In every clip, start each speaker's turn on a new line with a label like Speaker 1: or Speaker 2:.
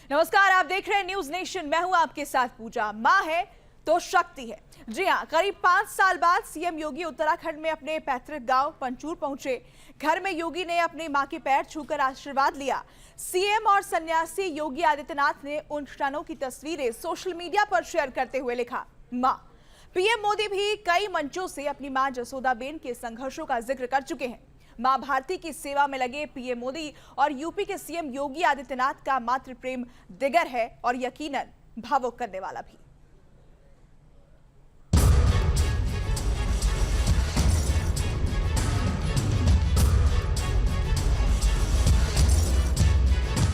Speaker 1: नमस्कार, आप देख रहे हैं न्यूज नेशन। मैं हूं आपके साथ पूजा। मां है तो शक्ति है। जी हां, करीब 5 साल बाद सीएम योगी उत्तराखंड में अपने पैतृक गांव पंचूर पहुंचे। घर में योगी ने अपनी मां के पैर छूकर आशीर्वाद लिया। सीएम और सन्यासी योगी आदित्यनाथ ने उन क्षणों की तस्वीरें सोशल मीडिया पर शेयर करते हुए लिखा, मां। पीएम मोदी भी कई मंचों से अपनी मां जसोदाबेन के संघर्षों का जिक्र कर चुके हैं। मां भारती की सेवा में लगे पीएम मोदी और यूपी के सीएम योगी आदित्यनाथ का मातृ प्रेम दिगर है और यकीनन भावुक करने वाला भी।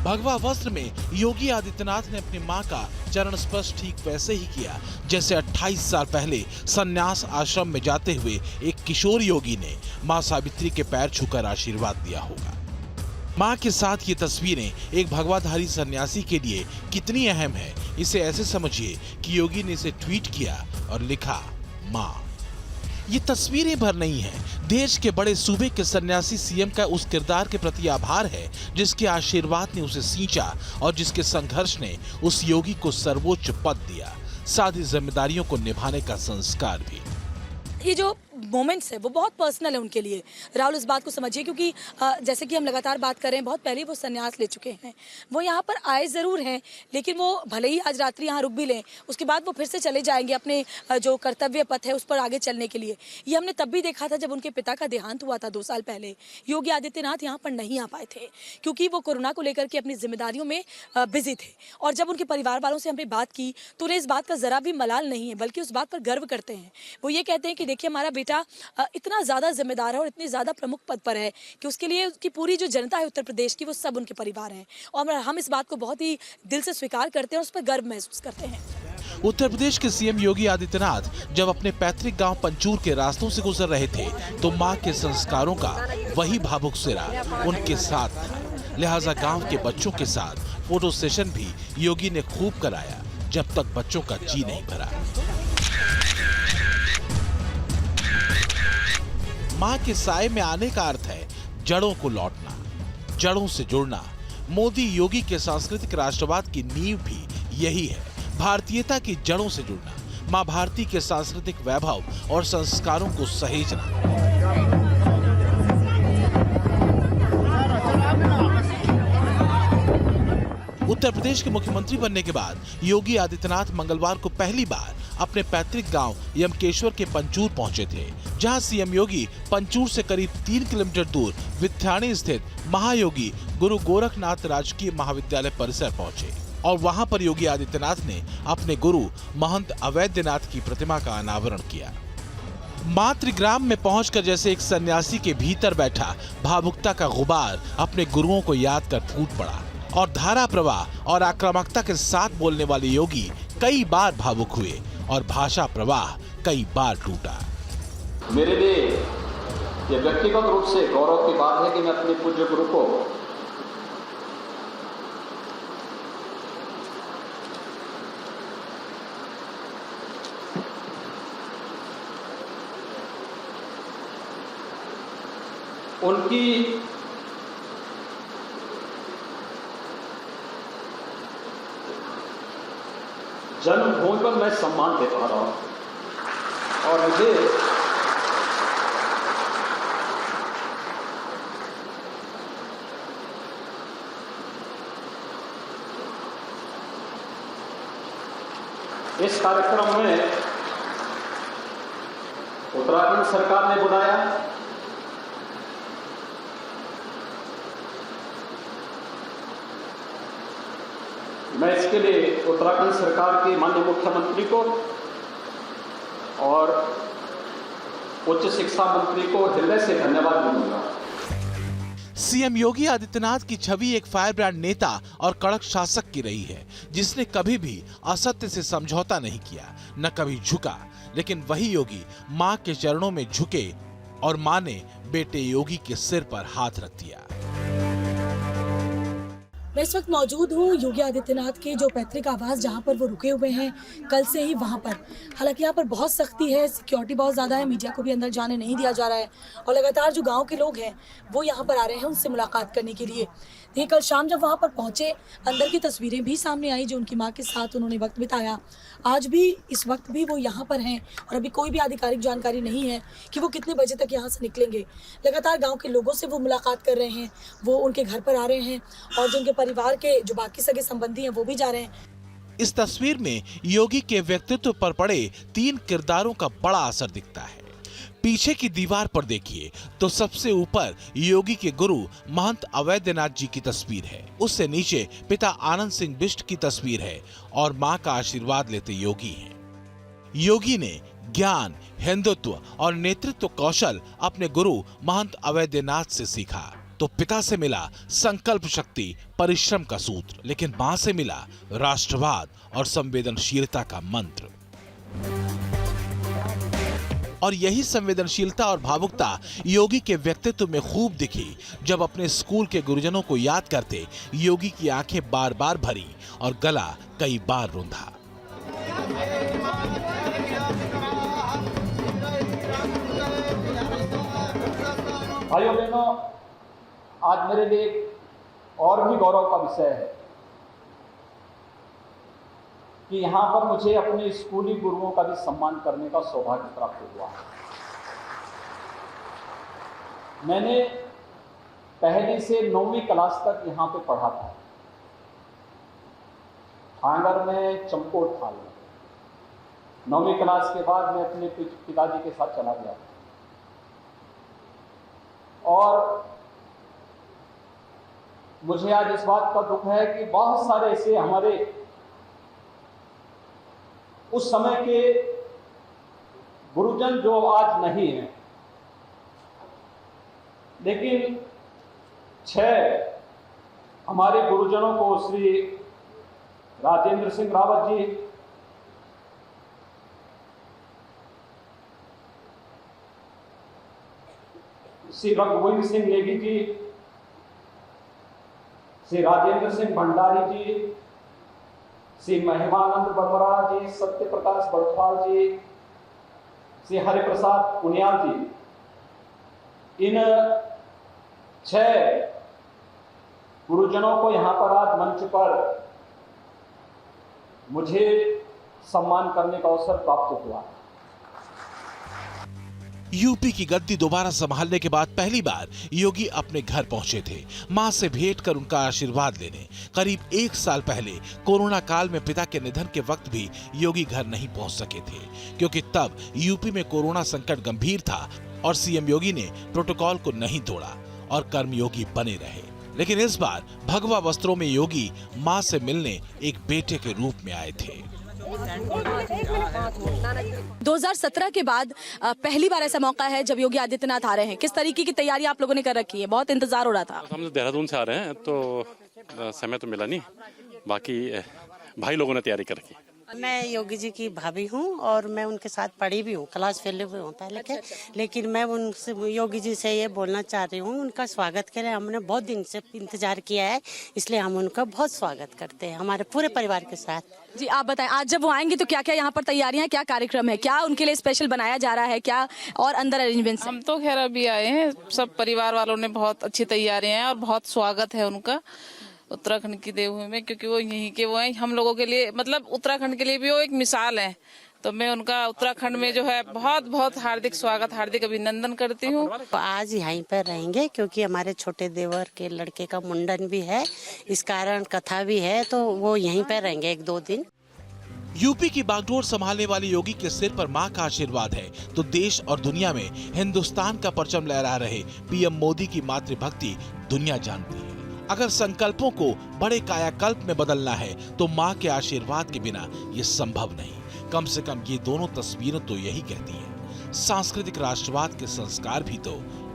Speaker 2: भगवा वस्त्र में योगी आदित्यनाथ ने अपनी मां का चरण स्पर्श ठीक वैसे ही किया जैसे 28 साल पहले संन्यास आश्रम में जाते हुए एक किशोर योगी ने मां सावित्री के पैर छूकर आशीर्वाद दिया होगा। मां के साथ ये तस्वीरें एक भगवाधारी सन्यासी के लिए कितनी अहम है, इसे ऐसे समझिए कि योगी ने इसे ट्वीट किया और लिखा, मां। ये तस्वीरें भर नहीं है, देश के बड़े सूबे के सन्यासी सीएम का उस किरदार के प्रति आभार है जिसके आशीर्वाद ने उसे सींचा और जिसके संघर्ष ने उस योगी को सर्वोच्च पद दिया, साथ ही जिम्मेदारियों को निभाने का संस्कार भी।
Speaker 3: ये जो मोमेंट्स है वो बहुत पर्सनल है उनके लिए। राहुल, इस बात को समझिए, क्योंकि जैसे कि हम लगातार बात कर रहे हैं, बहुत पहले वो संन्यास ले चुके हैं। वो यहाँ पर आए ज़रूर हैं, लेकिन वो भले ही आज रात्रि यहाँ रुक भी लें, उसके बाद वो फिर से चले जाएंगे अपने जो कर्तव्य पथ है उस पर आगे चलने के लिए। ये हमने तब भी देखा था जब उनके पिता का देहांत हुआ था 2 साल पहले। योगी आदित्यनाथ यहाँ पर नहीं आ पाए थे क्योंकि वो कोरोना को लेकर के अपनी जिम्मेदारियों में बिजी थे। और जब उनके परिवार वालों से हमने बात की तो उन्हें इस बात का ज़रा भी मलाल नहीं है, बल्कि उस बात पर गर्व करते हैं। वो ये कहते हैं कि देखिए, हमारा बेटा इतना ज़्यादा जिम्मेदार है और इतनी ज़्यादा प्रमुख पद पर है कि उसके लिए उसकी पूरी जो जनता है उत्तर प्रदेश की, वो सब उनके परिवार हैं। और हम इस बात को बहुत ही दिल से स्वीकार करते हैं और उस पर गर्व महसूस करते हैं।
Speaker 2: उत्तर प्रदेश के सीएम योगी आदित्यनाथ जब अपने पैतृक गांव पंचूर के रास्तों से गुजर रहे थे तो मां के संस्कारों का वही भावुक सिरा उनके साथ था। लिहाजा गांव के बच्चों के साथ फोटो सेशन भी योगी ने खूब कराया जब तक बच्चों का जी नहीं भरा। मां के साए में आने का अर्थ है जड़ों को लौटना, जड़ों से जुड़ना। मोदी योगी के सांस्कृतिक राष्ट्रवाद की नींव भी यही है, भारतीयता की जड़ों से जुड़ना, मां भारती के सांस्कृतिक वैभव और संस्कारों को सहेजना। उत्तर प्रदेश के मुख्यमंत्री बनने के बाद योगी आदित्यनाथ मंगलवार को पहली बार अपने पैतृक गांव यमकेश्वर के पंचूर पहुंचे थे, जहां सीएम योगी पंचूर से करीब 3 किलोमीटर दूर विथ्याणी स्थित महायोगी गुरु गोरखनाथ राजकीय महाविद्यालय परिसर पहुंचे और वहां पर योगी आदित्यनाथ ने अपने गुरु महंत अवैधनाथ की प्रतिमा का अनावरण किया। मातृग्राम में पहुंचकर जैसे एक सन्यासी के भीतर बैठा भावुकता का गुबार अपने गुरुओं को याद कर फूट पड़ा और धारा प्रवाह और आक्रामकता के साथ बोलने वाले योगी कई बार भावुक हुए और भाषा प्रवाह कई बार टूटा।
Speaker 4: मेरे लिए यह व्यक्तिगत रूप से गौरव की बात है कि मैं अपने पूज्य गुरु को उनकी जन्मभूमि पर मैं सम्मान दे पा रहा हूं और मुझे इस कार्यक्रम में उत्तराखंड सरकार ने बुलाया। मैं इसके लिए उत्तराखंड सरकार के माननीय मुख्यमंत्री को और उच्च शिक्षा मंत्री को हृदय से धन्यवाद दूंगा।
Speaker 2: सीएम योगी आदित्यनाथ की छवि एक फायर ब्रांड नेता और कड़क शासक की रही है, जिसने कभी भी असत्य से समझौता नहीं किया, न कभी झुका। लेकिन वही योगी मां के चरणों में झुके और मां ने बेटे योगी के सिर पर हाथ रख दिया।
Speaker 3: मैं इस वक्त मौजूद हूँ योगी आदित्यनाथ के जो पैतृक आवास जहाँ पर वो रुके हुए हैं कल से ही वहाँ पर। हालांकि यहाँ पर बहुत सख्ती है, सिक्योरिटी बहुत ज़्यादा है, मीडिया को भी अंदर जाने नहीं दिया जा रहा है और लगातार जो गांव के लोग हैं वो यहाँ पर आ रहे हैं उनसे मुलाकात करने के लिए। देखिए कल शाम जब वहाँ पर पहुँचे, अंदर की तस्वीरें भी सामने आई जो उनकी माँ के साथ उन्होंने वक्त बिताया। आज भी इस वक्त भी वो यहाँ पर हैं और अभी कोई भी आधिकारिक जानकारी नहीं है कि वो कितने बजे तक यहाँ से निकलेंगे। लगातार गांव के लोगों से वो मुलाकात कर रहे हैं, वो उनके घर पर आ रहे हैं और जो उनके परिवार के जो बाकी सगे संबंधी हैं वो भी जा रहे हैं।
Speaker 2: इस तस्वीर में योगी के व्यक्तित्व पर पड़े 3 किरदारों का बड़ा असर दिखता है। पीछे की दीवार पर देखिए तो सबसे ऊपर योगी के गुरु महंत अवैधनाथ जी की तस्वीर है। उससे नीचे पिता आनंद सिंह बिष्ट की तस्वीर है और मां का आशीर्वाद लेते योगी हैं। योगी ने ज्ञान, हिंदुत्व और नेतृत्व कौशल अपने गुरु महंत अवैधनाथ से सीखा। तो पिता से मिला संकल्प शक्ति, परिश्रम का सूत्र, लेकिन मां से मिला राष्ट्रवाद और संवेदनशीलता का मंत्र। और यही संवेदनशीलता और भावुकता योगी के व्यक्तित्व में खूब दिखी जब अपने स्कूल के गुरुजनों को याद करते योगी की आंखें बार बार भरी और गला कई बार रूंधा।
Speaker 4: भाइयों बहनों, आज मेरे लिए और भी गौरव का विषय है कि यहाँ पर मुझे अपने स्कूली गुरुओं का भी सम्मान करने का सौभाग्य प्राप्त हुआ। मैंने पहली से 9वीं क्लास तक यहाँ पे पढ़ा था, आंगर में, चमकोट थाल में। 9वीं क्लास के बाद मैं अपने पिताजी के साथ चला गया और मुझे आज इस बात का दुख है कि बहुत सारे ऐसे हमारे उस समय के गुरुजन जो आज नहीं हैं, लेकिन 6 हमारे गुरुजनों को श्री राजेंद्र सिंह रावत जी, श्री रघुवीर सिंह नेगी जी, श्री राजेंद्र सिंह भंडारी जी, श्री महिमानंद बरबरा जी, सत्य प्रकाश बड़थवाल जी, श्री हरिप्रसाद पुनियाल जी, इन 6 गुरुजनों को यहाँ पर आज मंच पर मुझे सम्मान करने का अवसर प्राप्त हुआ।
Speaker 2: यूपी की गद्दी दोबारा संभालने के बाद पहली बार योगी अपने घर पहुंचे थे, मां से भेंट कर उनका आशीर्वाद लेने। करीब 1 साल पहले कोरोना काल में पिता के निधन के वक्त भी योगी घर नहीं पहुंच सके थे, क्योंकि तब यूपी में कोरोना संकट गंभीर था और सीएम योगी ने प्रोटोकॉल को नहीं तोड़ा और कर्मयोगी बने रहे। लेकिन इस बार भगवा वस्त्रों में योगी मां से मिलने एक बेटे के रूप में आए थे।
Speaker 3: 2017 के बाद पहली बार ऐसा मौका है जब योगी आदित्यनाथ आ रहे हैं। किस तरीके की तैयारी आप लोगों ने कर रखी है? बहुत इंतजार हो रहा था।
Speaker 5: हम तो देहरादून से आ रहे हैं तो समय तो मिला नहीं, बाकी भाई लोगों ने तैयारी कर रखी।
Speaker 6: मैं योगी जी की भाभी हूँ और मैं उनके साथ पढ़ी भी हूँ, क्लास फेलो भी हूँ पहले के। लेकिन मैं उनसे योगी जी से ये बोलना चाह रही हूँ, उनका स्वागत के लिए हमने बहुत दिन से इंतजार किया है, इसलिए हम उनका बहुत स्वागत करते हैं हमारे पूरे परिवार के साथ।
Speaker 3: जी आप बताएं, आज जब वो आएंगे तो क्या क्या यहाँ पर तैयारियां, क्या कार्यक्रम है, क्या उनके लिए स्पेशल बनाया जा रहा है, क्या और अंदर अरेंजमेंट्स?
Speaker 7: हम तो खैर अभी आए हैं, सब परिवार वालों ने बहुत अच्छी तैयारियां हैं और बहुत स्वागत है उनका उत्तराखंड की देवभूमि में, क्योंकि वो यहीं के वो हैं। हम लोगों के लिए मतलब उत्तराखंड के लिए भी वो एक मिसाल है, तो मैं उनका उत्तराखंड में जो है बहुत बहुत हार्दिक स्वागत, हार्दिक अभिनंदन करती हूँ।
Speaker 6: आज यहीं पर रहेंगे क्योंकि हमारे छोटे देवर के लड़के का मुंडन भी है, इस कारण कथा भी है, तो वो यहीं पर रहेंगे 1-2 दिन।
Speaker 2: यूपी की बागडोर संभालने वाले योगी के सिर पर मां का आशीर्वाद है तो देश और दुनिया में हिंदुस्तान का परचम लहरा रहे पीएम मोदी की मातृभक्ति दुनिया जानती है। अगर संकल्पों को बड़े कायाकल्प में बदलना है तो मां के आशीर्वाद के बिना ये संभव नहीं। कम से कम ये दोनों तस्वीरें तो यही कहती हैं। सांस्कृतिक राष्ट्रवाद के संस्कार भी तो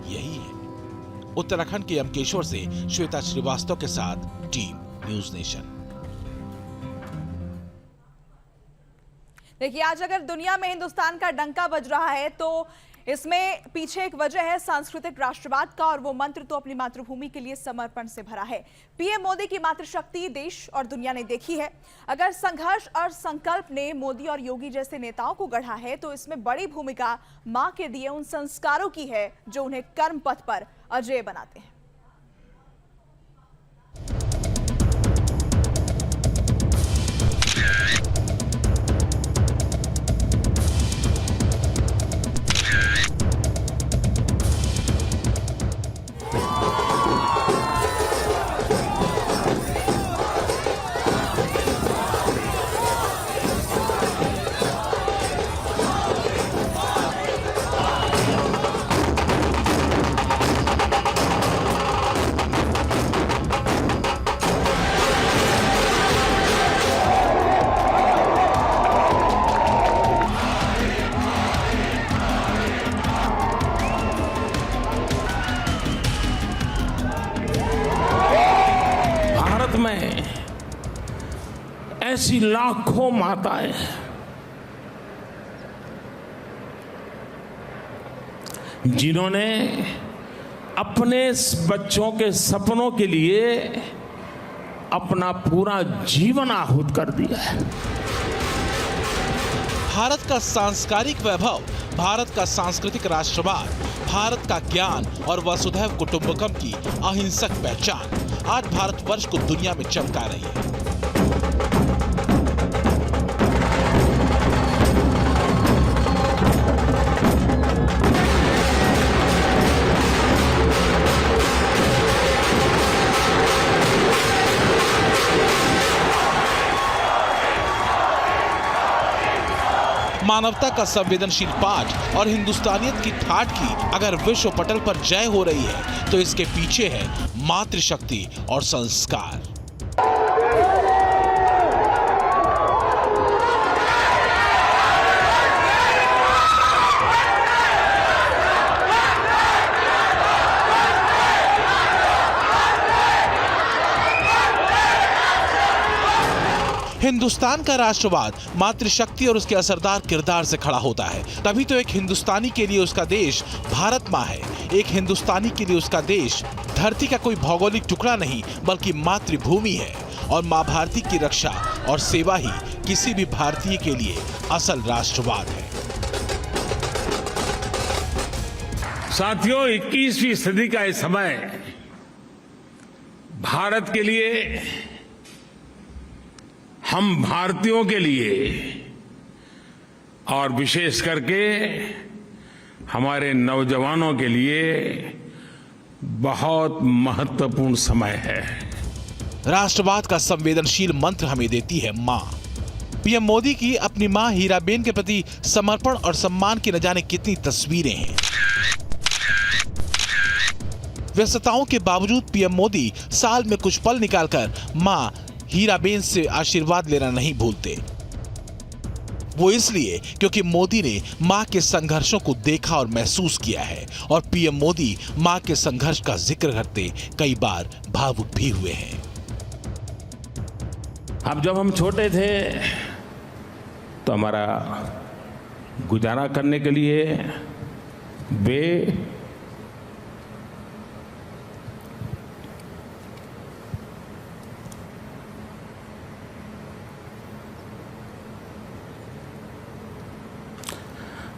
Speaker 2: यही है। उत्तराखंड के यमकेश्वर से श्वेता श्रीवास्तव के साथ टीम न्यूज नेशन।
Speaker 1: देखिए, आज अगर दुनिया में हिंदुस्तान का डंका बज रहा है तो इसमें पीछे एक वजह है सांस्कृतिक राष्ट्रवाद का, और वो मंत्र तो अपनी मातृभूमि के लिए समर्पण से भरा है। पीएम मोदी की मातृशक्ति देश और दुनिया ने देखी है। अगर संघर्ष और संकल्प ने मोदी और योगी जैसे नेताओं को गढ़ा है तो इसमें बड़ी भूमिका मां के दिए उन संस्कारों की है जो उन्हें कर्म पथ पर अजेय बनाते हैं।
Speaker 8: ऐसी लाखों माताएं जिन्होंने अपने बच्चों के सपनों के लिए अपना पूरा जीवन आहूत कर दिया है।
Speaker 2: भारत का सांस्कारिक वैभव, भारत का सांस्कृतिक राष्ट्रवाद, भारत का ज्ञान और वसुधैव कुटुंबकम की अहिंसक पहचान आज भारतवर्ष को दुनिया में चमका रही है। मानवता का संवेदनशील पाठ और हिंदुस्तानियत की ठाठ की अगर विश्व पटल पर जय हो रही है तो इसके पीछे है मातृशक्ति और संस्कार। हिंदुस्तान का राष्ट्रवाद मातृशक्ति और उसके असरदार किरदार से खड़ा होता है। तभी तो एक हिंदुस्तानी के लिए उसका देश भारत माँ है। एक हिंदुस्तानी के लिए उसका देश धरती का कोई भौगोलिक टुकड़ा नहीं बल्कि मातृभूमि है। और माँ भारती की रक्षा और सेवा ही किसी भी भारतीय के लिए असल राष्ट्रवाद है।
Speaker 8: साथियों, 21वीं सदी का ये समय भारत के लिए, हम भारतीयों के लिए और विशेष करके हमारे नौजवानों के लिए बहुत महत्वपूर्ण समय है।
Speaker 2: राष्ट्रवाद का संवेदनशील मंत्र हमें देती है माँ। पीएम मोदी की अपनी माँ हीराबेन के प्रति समर्पण और सम्मान की न जाने कितनी तस्वीरें हैं। व्यस्तताओं के बावजूद पीएम मोदी साल में कुछ पल निकालकर माँ हीराबेन से आशीर्वाद लेना नहीं भूलते। वो इसलिए क्योंकि मोदी ने मां के संघर्षों को देखा और महसूस किया है और पीएम मोदी मां के संघर्ष का जिक्र करते कई बार भावुक भी हुए हैं।
Speaker 8: अब जब हम छोटे थे तो हमारा गुजारा करने के लिए वे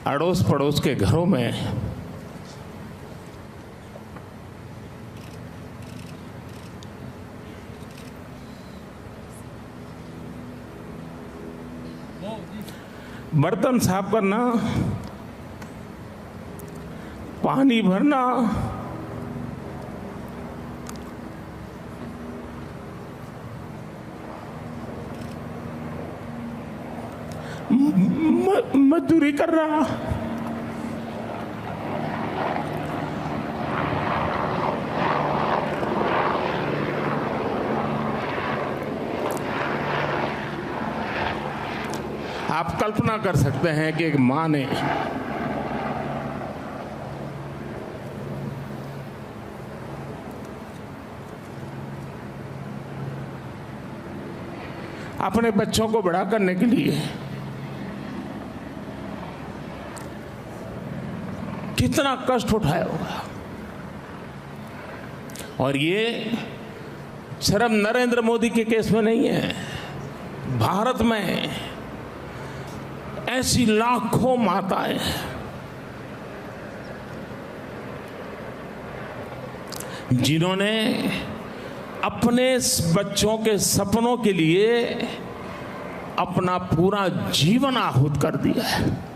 Speaker 8: अड़ोस पड़ोस के घरों में बर्तन साफ करना, पानी भरना, मजदूरी कर रहा, आप कल्पना कर सकते हैं कि एक मां ने अपने बच्चों को बड़ा करने के लिए कितना कष्ट उठाया होगा। और ये सिर्फ नरेंद्र मोदी के केस में नहीं है, भारत में ऐसी लाखों माताएं जिन्होंने अपने बच्चों के सपनों के लिए अपना पूरा जीवन आहूत कर दिया है।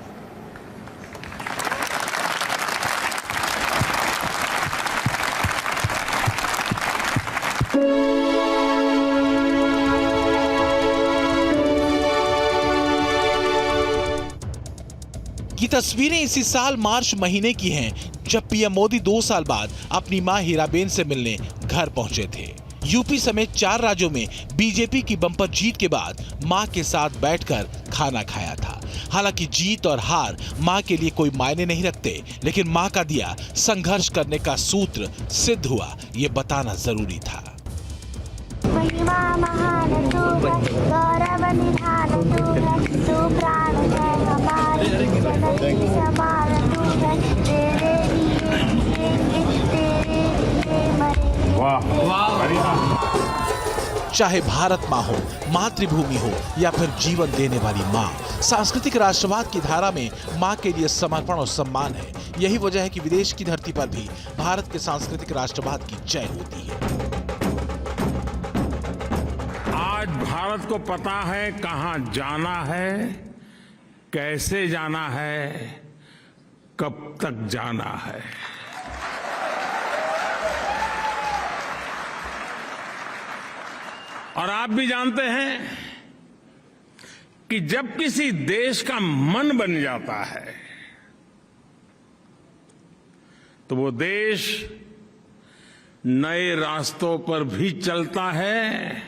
Speaker 2: ये तस्वीरें इसी साल मार्च महीने की हैं जब पीएम मोदी 2 साल बाद अपनी मां हीराबेन से मिलने घर पहुंचे थे। यूपी समेत 4 राज्यों में बीजेपी की बम्पर जीत के बाद मां के साथ बैठकर खाना खाया था। हालांकि जीत और हार मां के लिए कोई मायने नहीं रखते, लेकिन मां का दिया संघर्ष करने का सूत्र सिद्ध हुआ, ये बताना जरूरी था।
Speaker 9: महिमा महान तू है, गौरव
Speaker 2: चाहे भारत माँ हो, मातृभूमि हो या फिर जीवन देने वाली माँ, सांस्कृतिक राष्ट्रवाद की धारा में माँ के लिए समर्पण और सम्मान है। यही वजह है कि विदेश की धरती पर भी भारत के सांस्कृतिक राष्ट्रवाद की जय होती है।
Speaker 8: आज भारत को पता है कहां जाना है, कैसे जाना है, कब तक जाना है। और आप भी जानते हैं कि जब किसी देश का मन बन जाता है तो वो देश नए रास्तों पर भी चलता है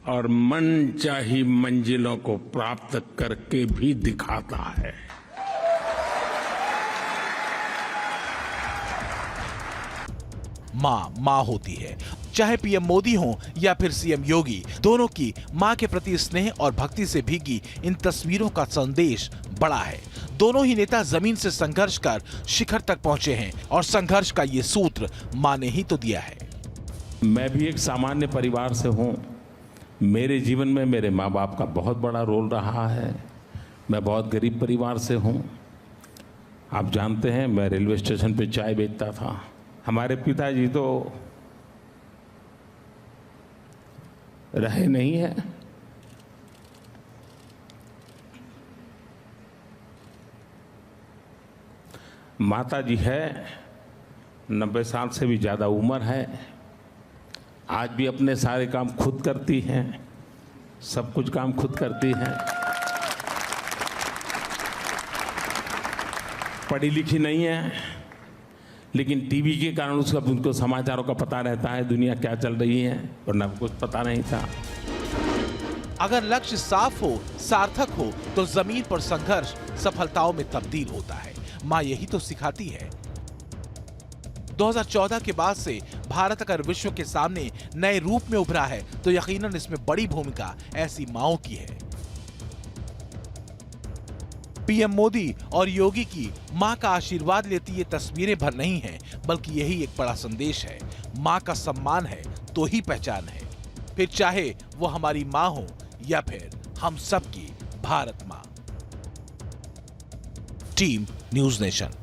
Speaker 8: और मनचाही मंजिलों को प्राप्त करके भी दिखाता है।
Speaker 2: माँ माँ होती है। चाहे पीएम मोदी हो या फिर सीएम योगी, दोनों की माँ के प्रति स्नेह और भक्ति से भीगी इन तस्वीरों का संदेश बड़ा है। दोनों ही नेता जमीन से संघर्ष कर शिखर तक पहुंचे हैं और संघर्ष का ये सूत्र माँ ने ही तो दिया है।
Speaker 8: मैं भी एक सामान्य परिवार से हूँ। मेरे जीवन में मेरे माँ बाप का बहुत बड़ा रोल रहा है। मैं बहुत गरीब परिवार से हूँ। आप जानते हैं मैं रेलवे स्टेशन पे चाय बेचता था। हमारे पिताजी तो रहे नहीं है। माता जी है, 90 साल से भी ज़्यादा उम्र है। आज भी अपने सारे काम खुद करती हैं, सब कुछ काम खुद करती हैं। पढ़ी लिखी नहीं है, लेकिन टीवी के कारण उनको समाचारों का पता रहता है, दुनिया क्या चल रही है, वरना कुछ पता नहीं था।
Speaker 2: अगर लक्ष्य साफ हो, सार्थक हो, तो जमीन पर संघर्ष सफलताओं में तब्दील होता है। माँ यही तो सिखाती है। 2014 के बाद से भारत अगर विश्व के सामने नए रूप में उभरा है तो यकीनन इसमें बड़ी भूमिका ऐसी माँओं की है। पीएम मोदी और योगी की माँ का आशीर्वाद लेती ये तस्वीरें भर नहीं हैं, बल्कि यही एक बड़ा संदेश है। माँ का सम्मान है तो ही पहचान है, फिर चाहे वो हमारी माँ हो या फिर हम सबकी भारत माँ। Team news nation.